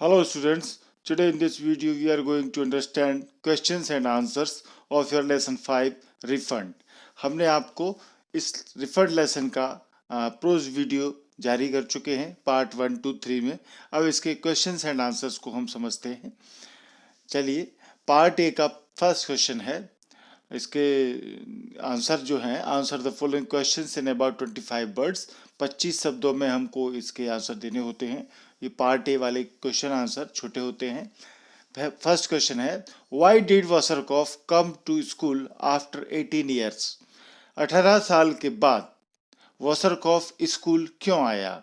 Hello students, today in this video we are going to understand questions and answers of your lesson 5 refund. हमने आपको इस refund lesson का pros video जारी कर चुके हैं पार्ट 1, 2, 3 में। अब इसके क्वेश्चंस एंड आंसर्स को हम समझते हैं। चलिए, पार्ट ए का फर्स्ट क्वेश्चन है। इसके आंसर जो हैं, answer the following questions in about 25 words. 25 शब्दों में हमको इसके आंसर देने होते हैं। ये पार्ट ए वाले क्वेश्चन आंसर छोटे होते हैं। फर्स्ट क्वेश्चन है, why did Wasserkoff come to school after 18 years? 18 साल के बाद वॉसरकॉफ स्कूल क्यों आया?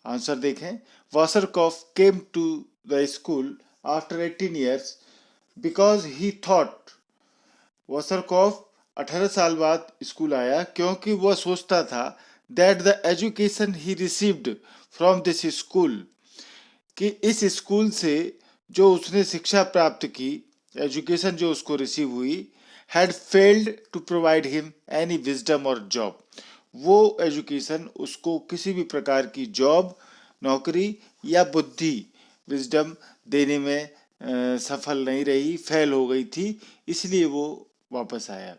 आंसर देखें, Wasserkoff came to the school after 18 years because he thought. Wasserkoff 18 साल बाद स्कूल आया क्योंकि वह सोचता था that the education he received from this school, कि इस स्कूल से जो उसने शिक्षा प्राप्त की, एजुकेशन जो उसको रिसीव हुई, had failed to provide him any wisdom or job. वो एजुकेशन उसको किसी भी प्रकार की जॉब, नौकरी या बुद्धि, विजडम देने में सफल नहीं रही, फेल हो गई थी, इसलिए वो वापस आया।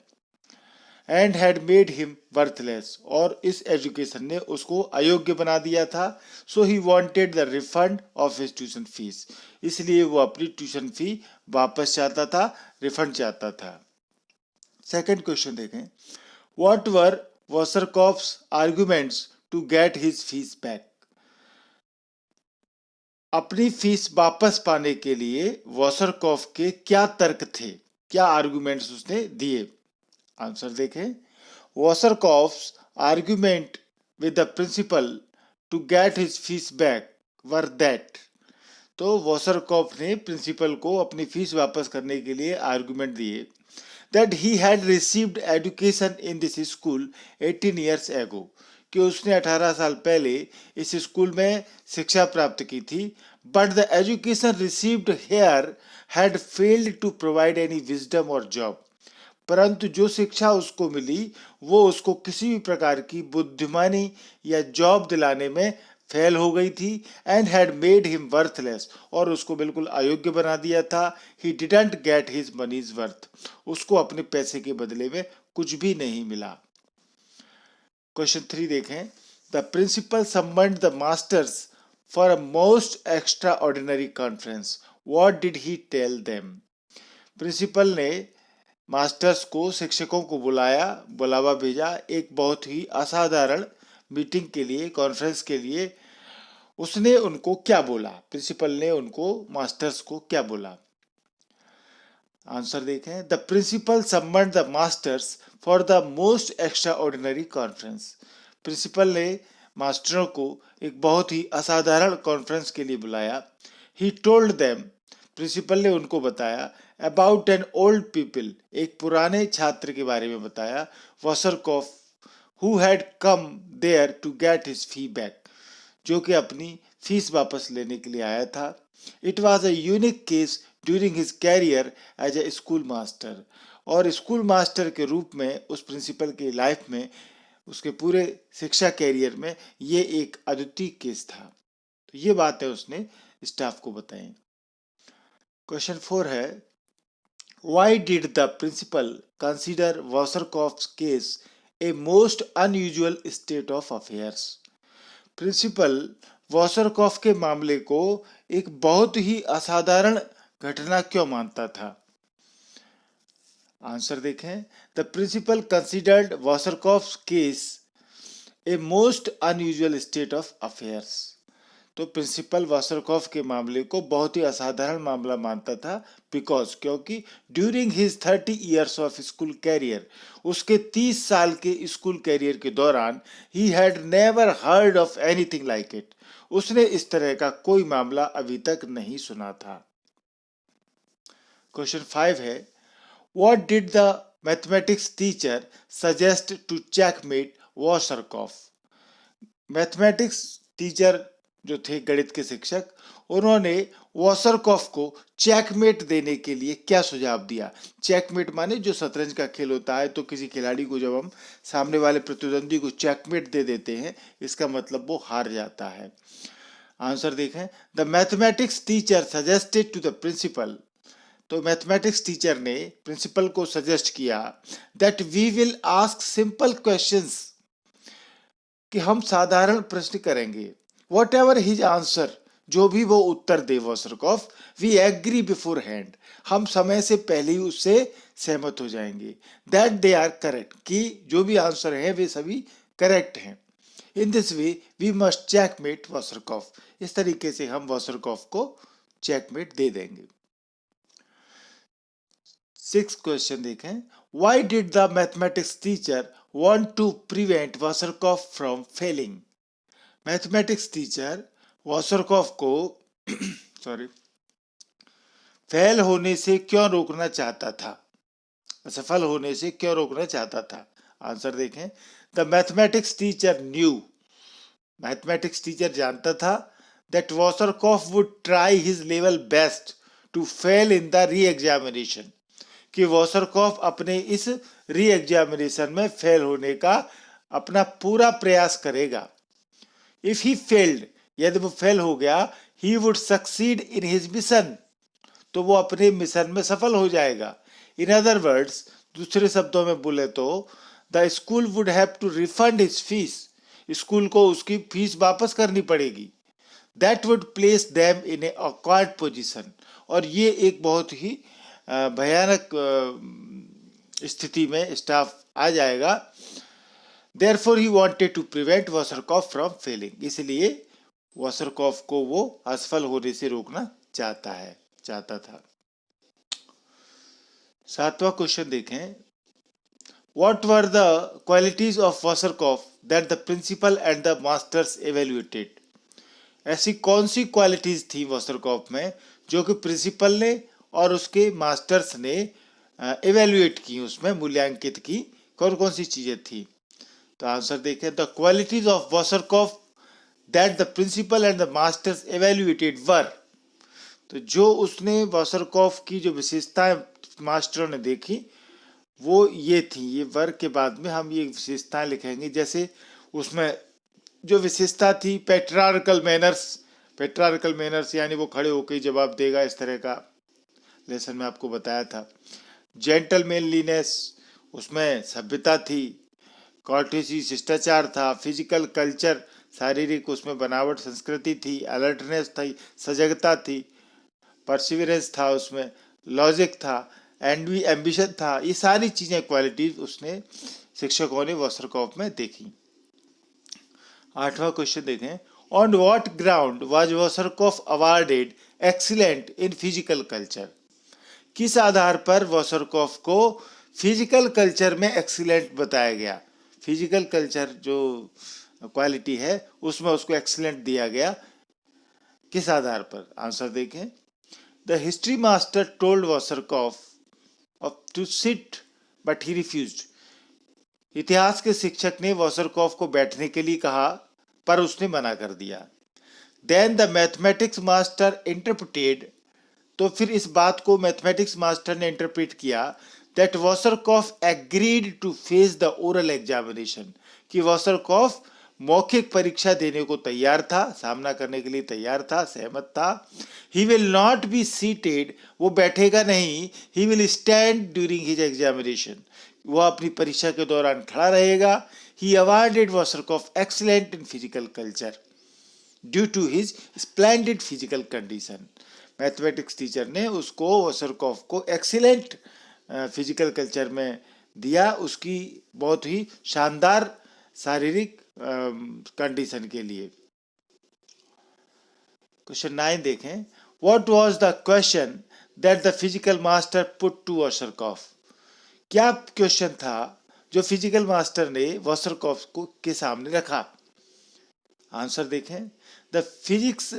And had made him worthless, और इस एजुकेशन ने उसको अयोग्य बना दिया था। So he wanted the refund of his tuition fees, इसलिए वो अपनी ट्यूशन फी वापस चाहता था, रिफंड चाहता था। सेकंड क्वेश्चन देखें, what were Wasserkoff's arguments to get his fees back? अपनी फीस वापस पाने के लिए वॉसरकॉफ के क्या तर्क थे, क्या आर्गुमेंट्स उसने दिए? आंसर देखें, Wasserkoff's argument with the principal to get his fees back were that. तो वॉसरकॉफ ने प्रिंसिपल को अपनी फीस वापस करने के लिए आर्गुमेंट दिए that he had received education in this school 18 years ago, कि उसने 18 साल पहले इस स्कूल में शिक्षा प्राप्त की थी, but the education received here had failed to provide any wisdom or job. परंतु जो शिक्षा उसको मिली वो उसको किसी भी प्रकार की बुद्धिमानी या जॉब दिलाने में फेल हो गई थी। And had made him worthless, और उसको बिल्कुल अयोग्य बना दिया था। He didn't get his money's worth, उसको अपने पैसे के बदले में कुछ भी नहीं मिला। क्वेश्चन 3 देखें, the principal summoned the masters for a most extraordinary conference, what did he tell them? Principal ने मास्टर्स को, शिक्षकों को बुलावा भेजा एक बहुत ही असाधारण मीटिंग के लिए, कॉन्फ्रेंस के लिए। उसने उनको क्या बोला? प्रिंसिपल ने उनको, मास्टर्स को क्या बोला? आंसर देखें, the principal summoned the masters for the most extraordinary conference. Principal ने मास्टरों को एक बहुत ही असाधारण कॉन्फ्रेंस के लिए बुलाया। ही टोल्ड देम, प्रिंसिपल ने उनको बताया, अबाउट एन ओल्ड पीपल, एक पुराने छात्र के बारे में बताया, Wasserkoff, who had come there to get his fee back, जो कि अपनी फीस वापस लेने के लिए आया था। It was a unique case during his career as a school master, और स्कूल मास्टर के रूप में उस प्रिंसिपल की लाइफ में, उसके पूरे शिक्षा कैरियर में ये एक अद्वितीय केस था। तो ये बातें उसने स्टाफ को बताई। क्वेश्चन 4 है, why did the principal consider Wasserkoff's case a most unusual state of affairs? Principal Wasserkoff के मामले को एक बहुत ही असाधारण घटना क्यों मानता था? आंसर देखें, the principal considered Wasserkoff's case a most unusual state of affairs. तो प्रिंसिपल वॉसरकॉफ के मामले को बहुत ही असाधारण मामला मानता था, बिकॉज, क्योंकि during his 30 years of school career, उसके 30 साल के स्कूल कैरियर के दौरान, he had never heard of anything like it, उसने इस तरह का कोई मामला अभी तक नहीं सुना था। क्वेश्चन 5 है, what did the mathematics teacher suggest to checkmate Wasserkoff? Mathematics teacher जो थे, गणित के शिक्षक, उन्होंने वॉसरकॉफ को चेकमेट देने के लिए क्या सुझाव दिया? चेकमेट माने जो शतरंज का खेल होता है, तो किसी खिलाड़ी को जब हम सामने वाले प्रतिद्वंदी को चेकमेट दे देते हैं, इसका मतलब वो हार जाता है। आंसर देखें, the mathematics teacher suggested to the principal, तो मैथमेटिक्स टीचर ने प्रिंसिपल को सजेस्ट किया that we will ask simple questions, कि हम साधारण प्रश्न करेंगे, वॉट एवर हिज आंसर, जो भी वो उत्तर दे वॉसरकॉफ, वी एग्री बिफोर हैंड, हम समय से पहले ही उससे सहमत हो जाएंगे, दैट दे आर करेक्ट, कि जो भी आंसर है वे सभी करेक्ट हैं। In this way we must checkmate Wasserkoff, इस तरीके से हम वॉसरकॉफ को चेकमेट दे देंगे। 6th क्वेश्चन देखें, why did the mathematics teacher want to prevent Wasserkoff from failing? Mathematics teacher Wasserkoff को सॉरी फेल होने से क्यों रोकना चाहता था, असफल होने से क्यों रोकना चाहता था? आंसर देखें, the mathematics teacher knew, mathematics teacher जानता था that Wasserkoff would try his level best to fail in the reexamination, कि वॉसरकॉफ अपने इस री एग्जामिनेशन में फेल होने का अपना पूरा प्रयास करेगा। इफ ही फेल्ड, यदि वो फेल हो गया, he would succeed in his mission, तो वो अपने मिशन में सफल हो जाएगा। इन अदर वर्ड्स, दूसरे शब्दों में बोले तो the school would have to refund his fees, school को उसकी फीस वापस करनी पड़ेगी। That would place them in a awkward position, और ये एक बहुत ही भयानक स्थिति में स्टाफ आ जाएगा। Therefore he wanted to prevent Wasserkoff from failing, इसलिए वॉसरकॉफ को वो असफल होने से रोकना चाहता था। 7वां क्वेश्चन देखें, What were the qualities of Wasserkoff that the principal and the masters evaluated? ऐसी कौन सी क्वालिटीज थी वॉसरकॉफ में जो कि प्रिंसिपल ने और उसके मास्टर्स ने एवेल्युएट की, उसमें मूल्यांकित की, कौन कौन सी चीजें थी? तो आंसर देखें, the qualities of Wasserkoff that the principal and the masters evaluated were, तो जो उसने वॉसरकॉफ की जो विशेषताएं मास्टरों ने देखी वो ये थी, ये वर के बाद में हम ये विशेषताएं लिखेंगे। जैसे उसमें जो विशेषता थी पेट्रार्कल मैनर्स, यानी वो खड़े होकर जवाब देगा, इस तरह का लेसन में आपको बताया था। जेंटलमैनलीनेस, उसमें सभ्यता थी। कॉर्टेसी, शिष्टाचार था। फिजिकल कल्चर, शारीरिक उसमें बनावट संस्कृति थी। अलर्टनेस थी, सजगता थी। परसिवरेंस था, उसमें लॉजिक था। एम्बिशन था। ये सारी चीजें क्वालिटीज उसने शिक्षकों ने वॉसरकॉफ में देखी। 8वां क्वेश्चन देखें, on what ground was Wasserkoff awarded excellent in physical culture, किस आधार पर वॉसरकॉफ को फिजिकल कल्चर में एक्सीलेंट बताया गया? फिजिकल कल्चर जो क्वालिटी है उसमें उसको एक्सीलेंट दिया गया, किस आधार पर? आंसर देखें, the history master told Wasserkoff off to sit but he refused, इतिहास के शिक्षक ने वॉसरकॉफ को बैठने के लिए कहा पर उसने मना कर दिया। Then the mathematics master interpreted, तो फिर इस बात को मैथमेटिक्स मास्टर ने इंटरप्रेट किया that Wasserkoff agreed to face the oral examination, कि वॉसरकॉफ मौखिक परीक्षा देने को तैयार था, सामना करने के लिए तैयार था, सहमत था। He will not be seated, वो बैठेगा नहीं। He will stand during his examination, वो अपनी परीक्षा के दौरान खड़ा रहेगा। He awarded Wasserkoff excellent in physical culture due to his splendid physical condition, mathematics teacher ने उसको वॉसरकॉफ को एक्सीलेंट फिजिकल कल्चर में दिया, उसकी बहुत ही शानदार शारीरिक कंडीशन के लिए। क्वेश्चन 9 देखें, what was the question that the physical master put to Wasserkoff, क्या क्वेश्चन था जो फिजिकल मास्टर ने वॉसरकॉफ को के सामने रखा? आंसर देखें, the physics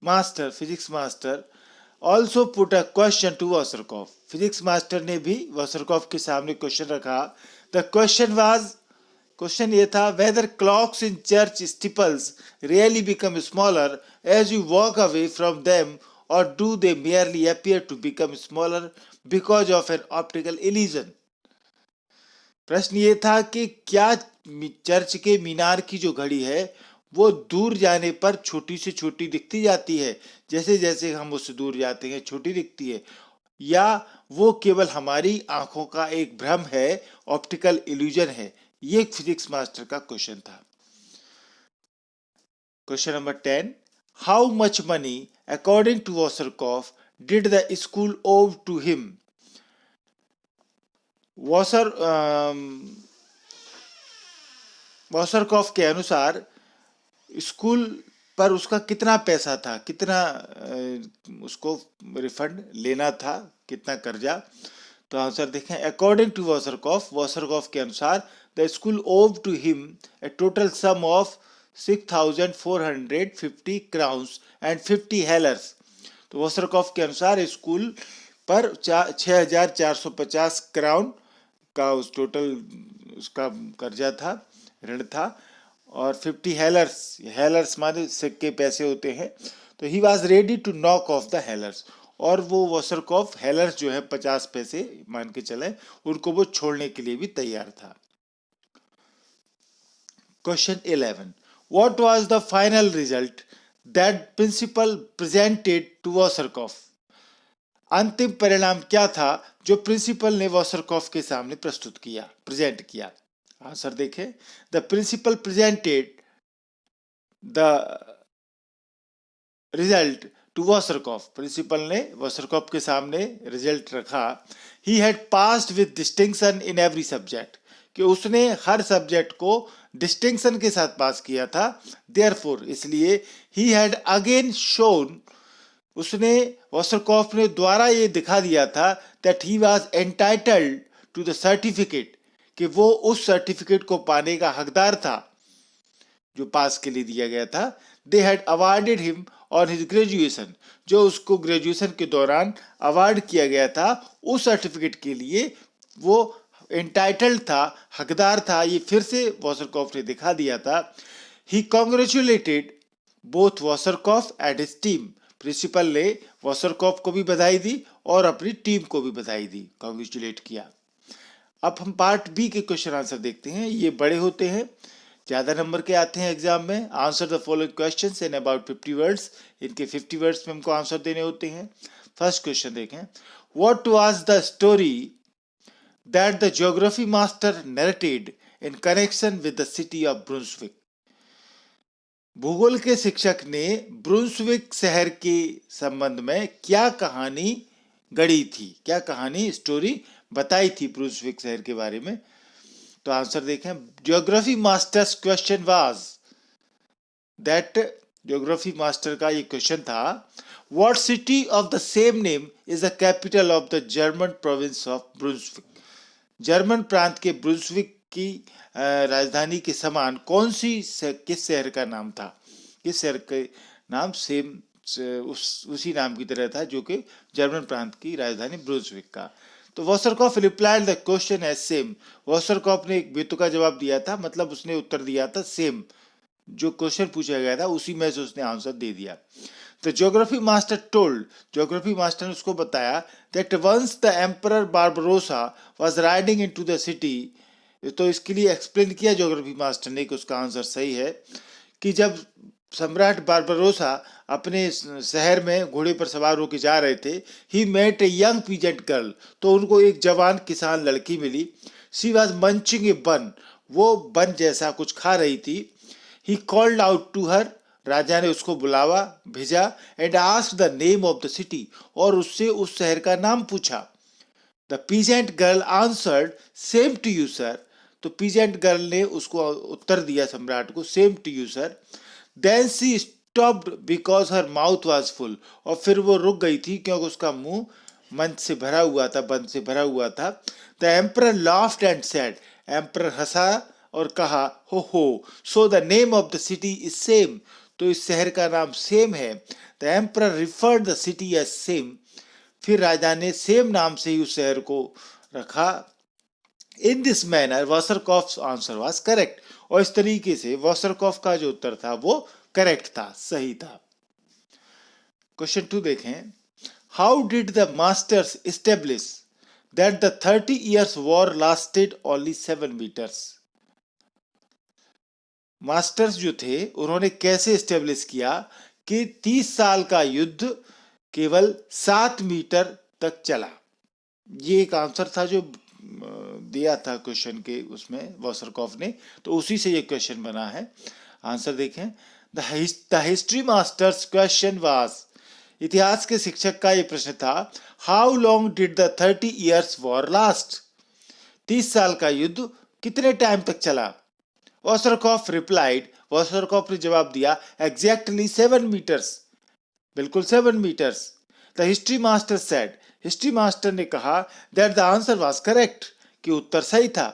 master also put a question to Wasserkoff, physics master ने भी वॉसरकॉफ के सामने क्वेश्चन रखा। द क्वेश्चन ये था, whether clocks in church steeples really become smaller as you walk away from them और do they merely appear to become smaller because of an optical illusion. प्रश्न ये था कि क्या चर्च के मीनार की जो घड़ी है वो दूर जाने पर छोटी से छोटी दिखती जाती है, जैसे जैसे हम उससे दूर जाते हैं छोटी दिखती है, या वो केवल हमारी आंखों का एक भ्रम है, ऑप्टिकल इल्यूजन है। ये एक फिजिक्स मास्टर का क्वेश्चन था। Question number 10, how much money according to Wasserkopf did the school owe to him? Wasser Wasserkopf के अनुसार स्कूल पर उसका कितना पैसा था, कितना उसको रिफंड लेना था, कितना कर्जा। तो आंसर देखें, अकॉर्डिंग टू वॉसरकॉफ, वॉसरकॉफ के अनुसार the school owe to him a total sum of 6,450 crowns and 50 hellers. तो वॉसरकॉफ के अनुसार स्कूल पर 6,450 क्राउन का उस टोटल उसका कर्जा था, ऋण था, और 50 हेलर्स माने सिक्के पैसे होते हैं। तो he was ready to knock off the hellers, और वो वॉसरकॉफ हेलर्स जो है 50 पैसे मान के चले, उनको वो छोड़ने के लिए भी तैयार था। Question 11, what was the final result that principal presented to Wasserkopf? अंतिम परिणाम क्या था जो प्रिंसिपल ने वॉसरकॉफ के सामने प्रेजेंट किया? आंसर देखें, the principal presented the result to Wasserkopf, principal ने वॉसरकॉफ के सामने रिजल्ट रखा। He had passed with distinction in every subject, कि उसने हर सब्जेक्ट को डिस्टिंक्शन के साथ पास किया था। देयरफॉर, इसलिए ही हैड अगेन शोन, उसने वॉसरकॉफ ने द्वारा ये दिखा दिया था that he was entitled to the certificate, कि वो उस सर्टिफिकेट को पाने का हकदार था जो पास के लिए दिया गया था। They had awarded him on his graduation, जो उसको ग्रेजुएशन के दौरान अवार्ड किया गया था, उस सर्टिफिकेट के लिए वो एंटाइटल्ड था, हकदार था, ये फिर से वॉसरकॉफ ने दिखा दिया था। He congratulated both Wasserkopf and his team, principal ने वॉसरकॉफ को भी बधाई दी और अपनी टीम को भी बधाई दी, कॉन्ग्रेचुलेट किया। अब हम पार्ट बी के क्वेश्चन आंसर देखते हैं। ये बड़े होते हैं, ज़्यादा नंबर के आते हैं एग्जाम में। Answer the following questions in about 50 words, इनके 50 वर्ड्स में हमको आंसर देने होते हैं। फर्स्ट क्वेश्चन देखें, what was the story that the geography master narrated in connection with the city of Brunswick? भूगोल के शिक्षक ने ब्रुंसविक शहर के संबंध में क्या कहानी गढ़ी थी, क्या कहानी स्टोरी बताई थी ब्रुंसविक शहर के बारे में? तो आंसर देखें, geography master's question was that, geography master का ये क्वेश्चन था, what city of the same name is the capital of the German province of Brunswick? German प्रांत के ब्रुंसविक की राजधानी के समान कौन सी किस शहर का नाम था? किस शहर के नाम सेम उसी नाम की तरह था जो कि जर्मन प्रांत की राजधानी ब्रुंसविक का? तो Wasserkopf replied the question as same, Wasserkopf ने एक बेतुका जवाब दिया था, मतलब उसने उत्तर दिया था सेम, जो क्वेश्चन पूछा गया था उसी में से उसने आंसर दे दिया। तो geography master told, geography master ने उसको बताया that once the emperor Barbarossa was riding into the city, तो इसके लिए एक्सप्लेन किया ज्योग्राफी मास्टर ने कि उसका आंसर सही है, कि जब सम्राट बारबरोसा अपने शहर में घोड़े पर सवार होकर जा रहे थे, he met a young peasant girl, तो उनको एक जवान किसान लड़की मिली। She was munching a bun, वो बन जैसा कुछ खा रही थी। He called out to her, राजा ने उसको बुलावा भेजा, and asked the name of the city, और उससे उस शहर का नाम पूछा। The peasant girl answered same to you sir, तो पीजेंट गर्ल ने उसको उत्तर दिया सम्राट को, same to you sir. Then she stopped because her mouth was full, और फिर वो रुक गई थी क्योंकि उसका मुंह मंच से भरा हुआ था, बंद से भरा हुआ था। The emperor laughed and said, emperor हंसा और कहा oh, so the name of the city is same, तो इस शहर का नाम सेम है। The emperor referred the city as same, फिर राजा ने सेम नाम से ही उस शहर को रखा। In this manner Wasserkopf's answer was correct, और इस तरीके से वॉसरकॉफ का जो उत्तर था वो करेक्ट था, सही था। क्वेश्चन 2 देखें, how did the masters establish that the 30 years war lasted only 7 meters? Masters जो थे उन्होंने कैसे एस्टेब्लिश किया कि 30 साल का युद्ध केवल 7 मीटर तक चला। ये एक आंसर था जो दिया था क्वेश्चन के उसमें वॉसरकॉफ ने, तो उसी से ये क्वेश्चन बना है। आंसर देखें, the history masters question was, इतिहास के शिक्षक का ये प्रश्न था, how long did the 30 years war last, 30 साल का युद्ध कितने टाइम तक चला। वॉसरकॉफ रिप्लाइड, वॉसरकॉफ ने जवाब दिया, एग्जैक्टली 7 मीटर्स, बिल्कुल 7 meters. The history master said, history master ने कहा, that the answer was correct, कि उत्तर सही था।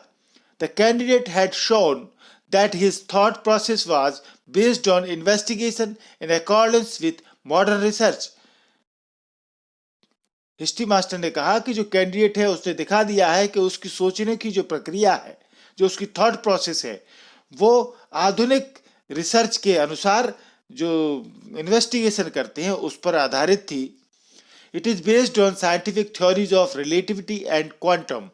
The candidate had shown that his thought process was based on investigation in accordance with modern research. History master ने कहा कि जो कैंडिडेट है उसने दिखा दिया है कि उसकी सोचने की जो प्रक्रिया है, जो उसकी थॉट प्रोसेस है, वो आधुनिक रिसर्च के अनुसार जो इन्वेस्टिगेशन करते हैं उस पर आधारित थी। It is based on scientific theories of relativity and quantum,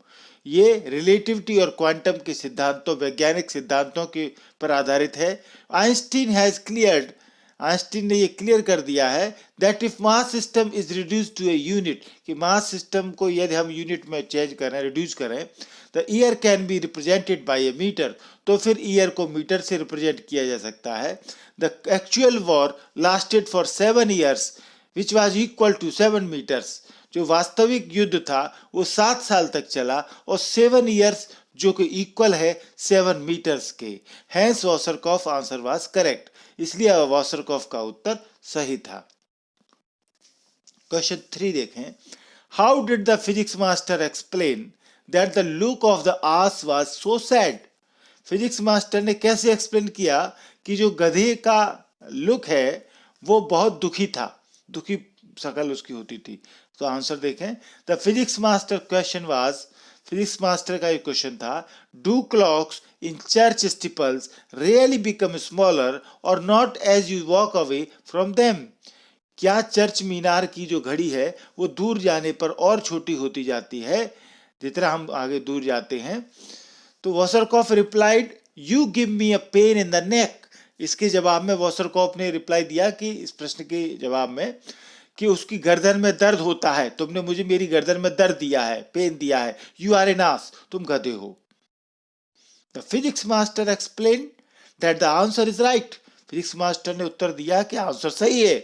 ये रिलेटिविटी और क्वांटम के सिद्धांतों, वैज्ञानिक सिद्धांतों के पर आधारित है। आइंस्टीन हैज क्लियर्ड, आइंस्टीन ने ये क्लियर कर दिया है, that if mass system is reduce to a unit, कि मास सिस्टम को यदि हम यूनिट में चेंज करें, रिड्यूस करें, the year can be represented by a meter, तो फिर ईयर को मीटर से रिप्रेजेंट किया जा सकता है। The actual war lasted for 7 years which was equal to 7 meters, जो वास्तविक युद्ध था वो 7 साल तक चला और 7 ईयर्स जो कि इक्वल है 7 मीटर्स के। Hans Wasserkopf answer was correct, इसलिए वॉसरकॉफ का उत्तर सही था। क्वेश्चन 3 देखें, how did the physics master explain that the look of the ass was so sad, physics master ने कैसे एक्सप्लेन किया कि जो गधे का लुक है वो बहुत दुखी था, दुखी शकल उसकी होती थी। तो आंसर देखें, the physics master question was, physics master का एक क्वेश्चन था, do clocks in church steeples really become smaller or not as you walk away from them, क्या चर्च मीनार की जो घड़ी है वो दूर जाने पर और छोटी होती जाती है जितना हम आगे दूर जाते हैं। तो Wasserkopf replied, you give me a pain in the neck, इसके जवाब में वॉसरकॉफ ने रिप्लाई दिया कि इस प्रश्न के जवाब में कि उसकी गर्दन में दर्द होता है, तुमने मुझे मेरी गर्दन में दर्द दिया है, पेन दिया है, यू आर एन आस, तुम गधे हो। The physics master explain that the answer is right, physics master ने उत्तर दिया कि आंसर सही है।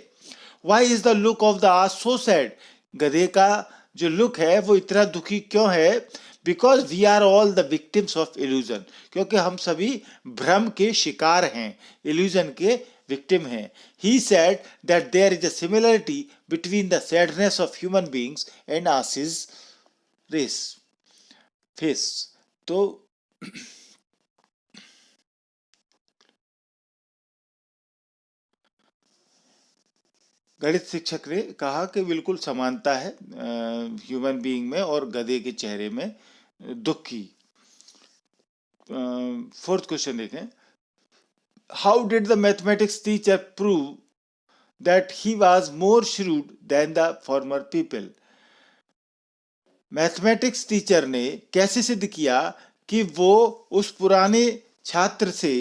Why is the look of the ass so sad, गधे का जो लुक है वो इतना दुखी क्यों है, because we are all the victims of illusion, क्योंकि हम सभी भ्रम के शिकार हैं, इल्यूजन के विक्टिम हैं। He said that there is a similarity between the sadness of human beings and asses race face. तो गणित शिक्षक ने कहा कि बिल्कुल समानता है ह्यूमन बीइंग में और गधे के चेहरे में दुख की। 4th क्वेश्चन देखें, how did the mathematics teacher prove that he was more shrewd than the former people, mathematics teacher ने कैसे सिद्ध किया कि वो उस पुराने छात्र से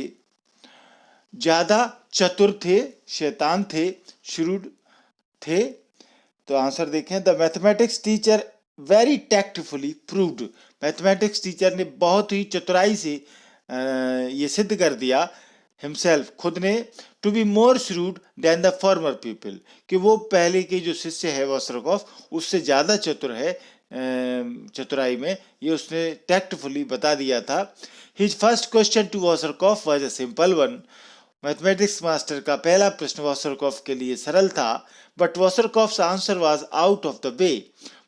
ज्यादा चतुर थे, शैतान थे, shrewd थे। तो आंसर देखें, the mathematics teacher very tactfully proved, mathematics teacher ने बहुत ही चतुराई से ये सिद्ध कर दिया हिमसेल्फ, खुद ने, to be more shrewd than the former people, कि वो पहले के जो शिष्य है वॉसरकॉफ उससे ज़्यादा चतुर है चतुराई में, ये उसने टैक्टफुली बता दिया था। His first question to Wasserkopf was a simple one, mathematics master का पहला प्रश्न वॉसरकॉफ के लिए सरल था, but Wasserkopf's answer was out of the way,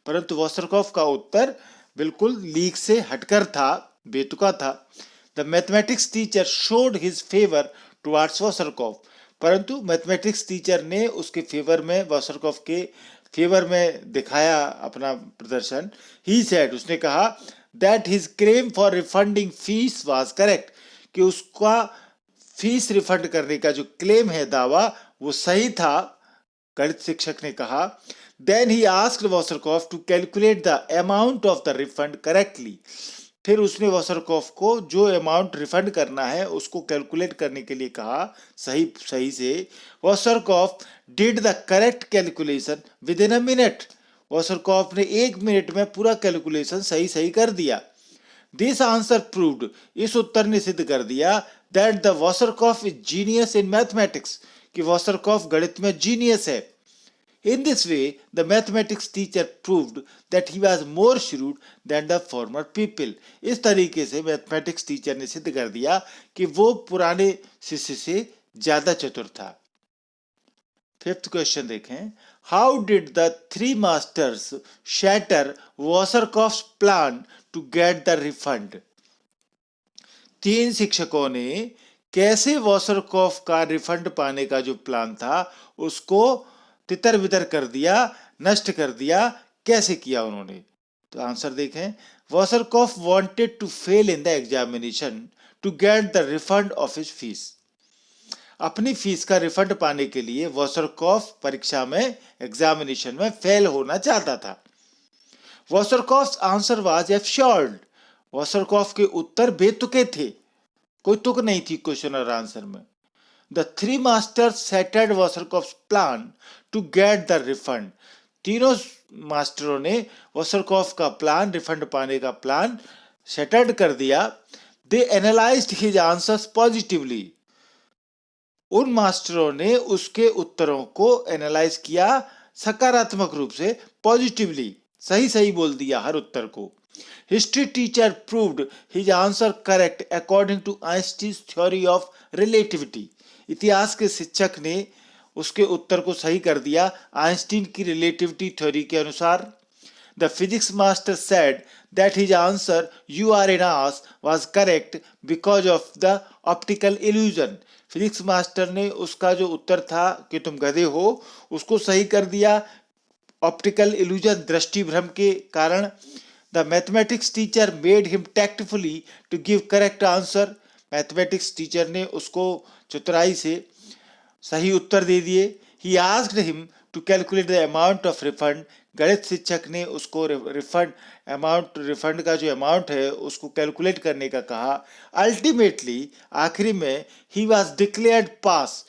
परंतु वॉसरकॉफ का उत्तर बिल्कुल लीक से हटकर था, बेतुका था। The mathematics teacher showed his favour towards Wasserkopf, परंतु मैथमेटिक्स टीचर ने उसके फेवर में, वॉसरकॉफ के फेवर में दिखाया अपना प्रदर्शन। ही सेड, उसने कहा, that his claim for refunding fees was correct, कि उसका फीस रिफंड करने का जो क्लेम है, दावा, वो सही था, गणित शिक्षक ने कहा। Then he asked Wasserkopf to calculate the amount of the refund correctly, फिर उसने वॉसरकॉफ को जो अमाउंट रिफंड करना है उसको कैलकुलेट करने के लिए कहा सही से। Wasserkopf did the correct calculation within a minute. Wasserkopf ने 1 मिनट में पूरा कैलकुलेशन सही कर दिया। दिस आंसर प्रूव्ड, इस उत्तर ने सिद्ध कर दिया that the Wasserkopf is genius in mathematics, कि वॉसरकॉफ गणित में जीनियस है। In this way, the mathematics teacher proved that he was more shrewd than the former people. इस तरीके से मैथमेटिक्स टीचर ने सिद्ध कर दिया कि वो पुराने शिष्य से ज्यादा चतुर था। 5th क्वेश्चन देखें। How did the 3 masters shatter Wasserkoff's plan to get the refund? 3 शिक्षकों ने कैसे वॉसरकॉफ का रिफंड पाने का जो प्लान था उसको तितर बितर कर दिया, नष्ट कर दिया। कैसे किया उन्होंने? तो आंसर देखें। Wasserkopf wanted to fail in the examination to get the refund of his fees. अपनी फीस का रिफंड पाने के लिए वॉसरकॉफ परीक्षा में, एग्जामिनेशन में फेल होना चाहता था। वॉसरकॉफ्स आंसर वाज एब्सर्ड। वॉसरकॉफ के उत्तर बेतुके थे, कोई तुक नहीं थी क्वेश्चन और आंसर में। The 3 masters shattered Wasserkoff's plan to get the refund. तीनों मास्टरों ने वॉसरकॉफ का प्लान, रिफंड पाने का प्लान शटर्ड कर दिया। They analyzed his answers positively. उन मास्टरों ने उसके उत्तरों को एनालाइज किया सकारात्मक रूप से, पॉजिटिवली, सही बोल दिया हर उत्तर को। History teacher proved his answer correct according to Einstein's theory of relativity. इतिहास के शिक्षक ने उसके उत्तर को सही कर दिया आइंस्टीन की रिलेटिविटी थ्योरी के अनुसार। The physics master said that his answer you are an ass was correct because of the optical illusion. Physics master ने उसका जो उत्तर था कि तुम गधे हो, उसको सही कर दिया ऑप्टिकल इल्यूजन, दृष्टि भ्रम के कारण। The mathematics teacher made him tactfully to give correct answer. Mathematics teacher ने उसको चतुराई से सही उत्तर दे दिए। He asked him to calculate the amount of refund. गणित शिक्षक ने उसको रिफंड का जो अमाउंट है उसको कैलकुलेट करने का कहा। अल्टीमेटली, आखिरी में, ही वाज डिक्लेयर्ड पास।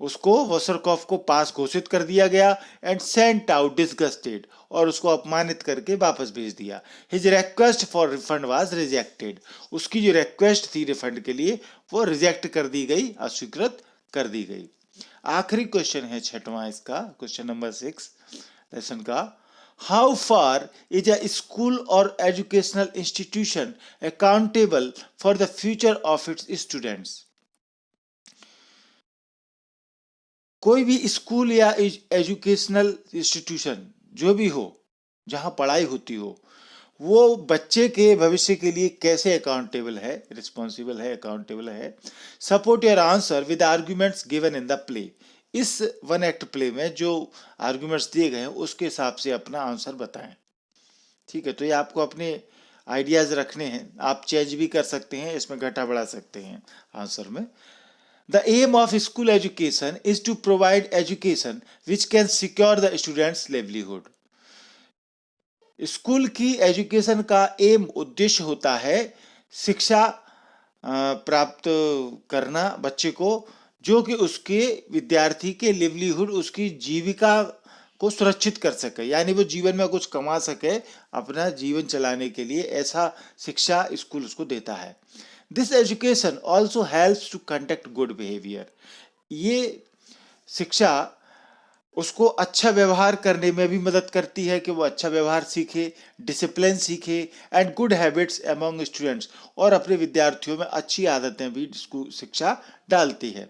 उसको वॉसरकॉफ को पास घोषित कर दिया गया एंड सेंट आउट डिसगस्टेड, और उसको अपमानित करके वापस भेज दिया। His request for refund was rejected. उसकी जो रिक्वेस्ट थी रिफंड के लिए वो रिजेक्ट कर दी गई, अस्वीकृत कर दी गई। आखिरी क्वेश्चन है 6वां इसका, क्वेश्चन नंबर 6 लेसन का। How far is a school or educational institution accountable for the future of its students? कोई भी स्कूल या एजुकेशनल इंस्टीट्यूशन जो भी हो, जहां पढ़ाई होती हो, वो बच्चे के भविष्य के लिए कैसे अकाउंटेबल है, रिस्पॉन्सिबल है, अकाउंटेबल है? Support your answer with arguments given in the play. इस 1 एक्ट प्ले में जो आर्ग्यूमेंट्स दिए गए हैं उसके हिसाब से अपना आंसर बताएं। ठीक है, तो ये आपको अपने आइडियाज रखने हैं, आप चेंज भी कर सकते हैं, इसमें घटा बढ़ा सकते हैं आंसर में। The aim of school education is to provide education which can secure the student's livelihood. School की एजुकेशन का एम, उद्देश्य होता है शिक्षा प्राप्त करना बच्चे को, जो कि उसके विद्यार्थी के लिवलीहुड, उसकी जीविका को सुरक्षित कर सके, यानी वो जीवन में कुछ कमा सके, अपना जीवन चलाने के लिए ऐसा शिक्षा स्कूल उसको देता है। This education also helps to conduct good behavior. ये शिक्षा उसको अच्छा व्यवहार करने में भी मदद करती है कि वो अच्छा व्यवहार सीखे, डिसिप्लिन सीखे and good habits among students, और अपने विद्यार्थियों में अच्छी आदतें भी शिक्षा डालती है।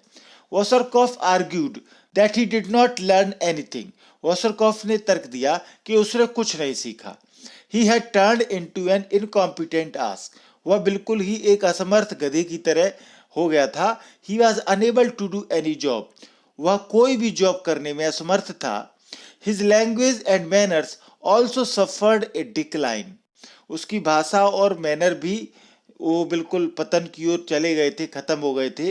Wasserkopf argued that he did not learn anything. Wasserkopf ने तर्क दिया कि उसने कुछ नहीं सीखा। He had turned into an incompetent ass. वह बिल्कुल ही एक असमर्थ गधे की तरह हो गया था। He was unable to do any job. वह कोई भी जॉब करने में असमर्थ था। His language and manners also suffered a decline. उसकी भाषा और मैनर भी वो बिल्कुल पतन की ओर चले गए थे, खत्म हो गए थे।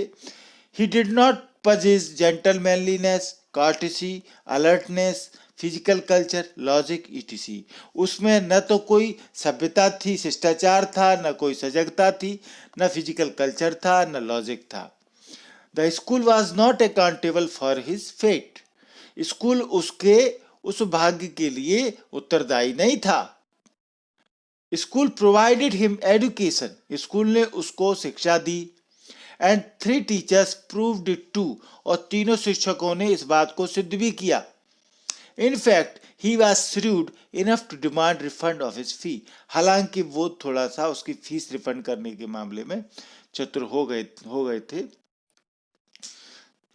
ही did not possess gentlemanliness, courtesy, alertness, physical culture, logic, etc. उसमें न तो कोई सभ्यता थी, शिष्टाचार था, न कोई सजगता थी, न फिजिकल कल्चर था, न लॉजिक था। The school was not accountable for his fate. School उसके उस भाग्य के लिए उत्तरदायी नहीं था। School provided him education. School ने उसको शिक्षा दी। And 3 teachers proved it too. और तीनों शिक्षकों ने इस बात को सिद्ध भी किया। In fact he was shrewd enough to demand refund of his fee. हालांकि वो थोड़ा सा उसकी फीस रिफंड करने के मामले में चतुर हो गए थे।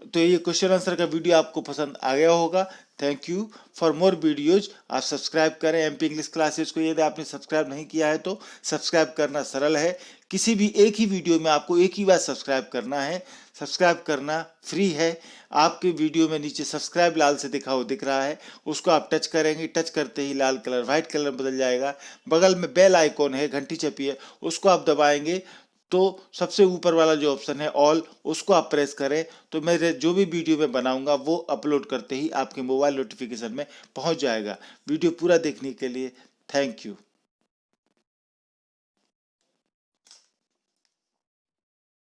तो ये क्वेश्चन आंसर का वीडियो आपको पसंद आ गया होगा। Thank you for more videos. आप सब्सक्राइब करें एमपी इंग्लिश क्लासेस को। यदि आपने सब्सक्राइब नहीं किया है तो सब्सक्राइब करना सरल है। किसी भी एक ही वीडियो में आपको एक ही बार सब्सक्राइब करना है। सब्सक्राइब करना फ्री है। आपके वीडियो में नीचे सब्सक्राइब लाल से दिख रहा है, उसको आप टच करेंगे। टच करते ही लाल कलर व्हाइट कलर बदल जाएगा। बगल में बेल आइकॉन है, घंटी छपी है, उसको आप दबाएंगे तो सबसे ऊपर वाला जो ऑप्शन है ऑल, उसको आप प्रेस करें तो मेरे जो भी वीडियो मैं बनाऊंगा वो अपलोड करते ही आपके मोबाइल नोटिफिकेशन में पहुंच जाएगा। वीडियो पूरा देखने के लिए थैंक यू।